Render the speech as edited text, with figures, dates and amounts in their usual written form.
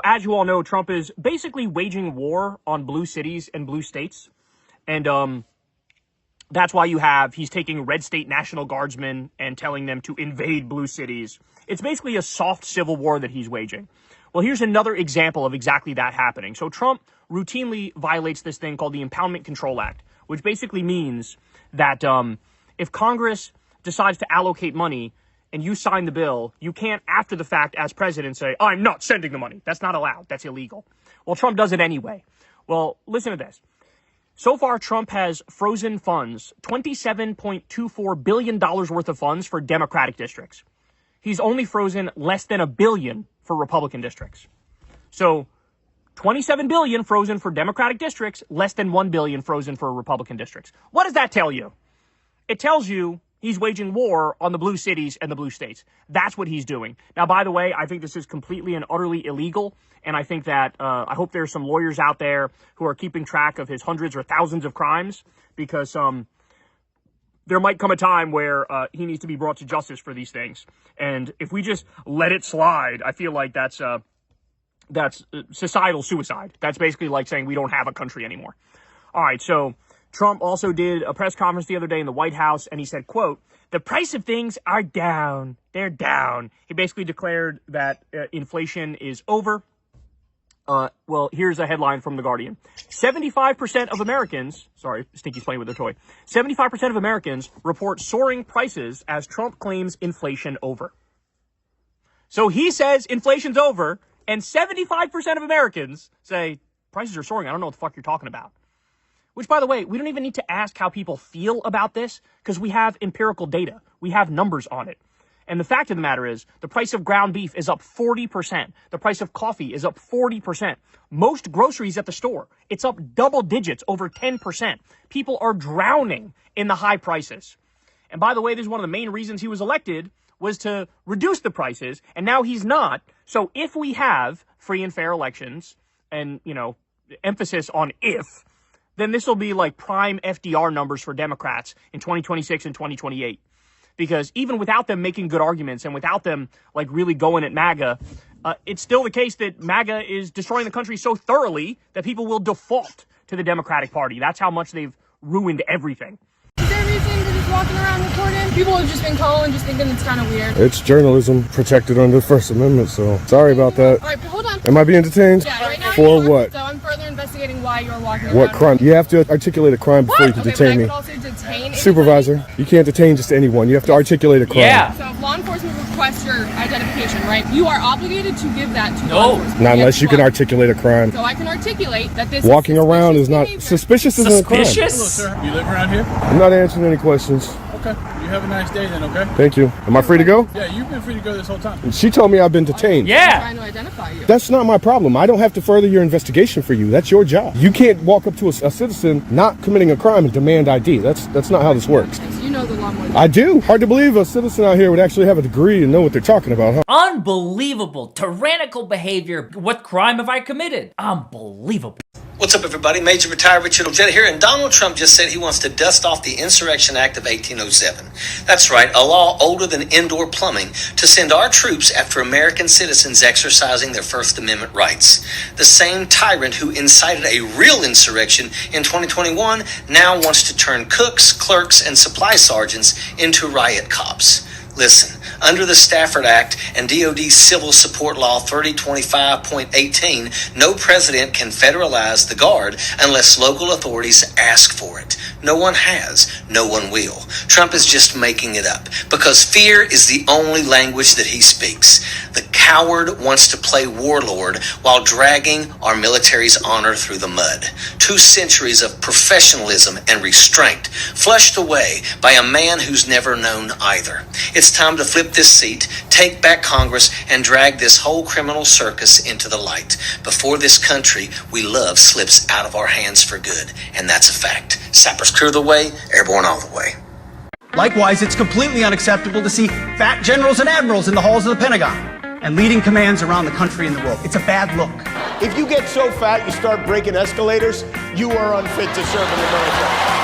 as you all know, Trump is basically waging war on blue cities and blue states. And that's why he's taking red state National Guardsmen and telling them to invade blue cities. It's basically a soft civil war that he's waging. Well, here's another example of exactly that happening. So Trump routinely violates this thing called the Impoundment Control Act, which basically means that if Congress decides to allocate money and you sign the bill, you can't, after the fact, as president, say, I'm not sending the money. That's not allowed. That's illegal. Well, Trump does it anyway. Well, listen to this. So far, Trump has frozen funds, $27.24 billion worth of funds for Democratic districts. He's only frozen less than $1 billion for Republican districts. So $27 billion frozen for Democratic districts, less than $1 billion frozen for Republican districts. What does that tell you? It tells you he's waging war on the blue cities and the blue states. That's what he's doing. Now, by the way, I think this is completely and utterly illegal. And I think that I hope there's some lawyers out there who are keeping track of his hundreds or thousands of crimes, because there might come a time where he needs to be brought to justice for these things. And if we just let it slide, I feel like that's societal suicide. That's basically like saying we don't have a country anymore. All right, so Trump also did a press conference the other day in the White House, and he said, quote, "The price of things are down. They're down." He basically declared that inflation is over. Well, here's a headline from The Guardian. 75% of Americans, sorry, Stinky's playing with their toy. 75% of Americans report soaring prices as Trump claims inflation over. So he says inflation's over, and 75% of Americans say prices are soaring. I don't know what the fuck you're talking about. Which, by the way, we don't even need to ask how people feel about this, because we have empirical data. We have numbers on it. And the fact of the matter is, the price of ground beef is up 40%. The price of coffee is up 40%. Most groceries at the store, it's up double digits, over 10%. People are drowning in the high prices. And by the way, this is one of the main reasons he was elected, was to reduce the prices, and now he's not. So if we have free and fair elections, and, you know, emphasis on if, then this will be like prime FDR numbers for Democrats in 2026 and 2028. Because even without them making good arguments and without them like really going at MAGA, it's still the case that MAGA is destroying the country so thoroughly that people will default to the Democratic Party. That's how much they've ruined everything. Is there a reason to just walking around recording? People have just been calling, just thinking it's kind of weird. It's journalism protected under the First Amendment, so sorry about that. All right, but hold on. Am I being detained? Yeah, right now. For what? So I'm further investigating why you're walking around. What crime? You have to articulate a crime before you can detain me. But I could also detain Supervisor, you can't detain just anyone. You have to articulate a crime. Yeah. So if law enforcement requests your identification, right, you are obligated to give that to law enforcement. Not unless you can articulate a crime. So I can articulate that this Walking around is not behavior. Suspicious isn't a crime. Suspicious? Hello, sir. You live around here? I'm not answering any questions. Okay. You have a nice day then, okay? Thank you. Am I free to go? Yeah, you've been free to go this whole time. She told me I've been detained. I'm Yeah. trying to identify you. That's not my problem. I don't have to further your investigation for you. That's your job. You can't walk up to a citizen not committing a crime and demand ID. That's not how this works. So you know the law more than I do. Hard to believe a citizen out here would actually have a degree and know what they're talking about, huh? Unbelievable. Tyrannical behavior. What crime have I committed? Unbelievable. What's up, everybody? Major Retired Richard Ojeda here, and Donald Trump just said he wants to dust off the Insurrection Act of 1807. That's right, a law older than indoor plumbing to send our troops after American citizens exercising their First Amendment rights. The same tyrant who incited a real insurrection in 2021 now wants to turn cooks, clerks, and supply sergeants into riot cops. Listen, under the Stafford Act and DOD Civil Support Law 3025.18, no president can federalize the Guard unless local authorities ask for it. No one has. No one will. Trump is just making it up because fear is the only language that he speaks. The coward wants to play warlord while dragging our military's honor through the mud. 2 centuries of professionalism and restraint flushed away by a man who's never known either. It's time to flip this seat, take back Congress, and drag this whole criminal circus into the light before this country we love slips out of our hands for good. And that's a fact. Sappers clear the way, airborne all the way. Likewise, it's completely unacceptable to see fat generals and admirals in the halls of the Pentagon and leading commands around the country and the world. It's a bad look. If you get so fat you start breaking escalators, you are unfit to serve in the military.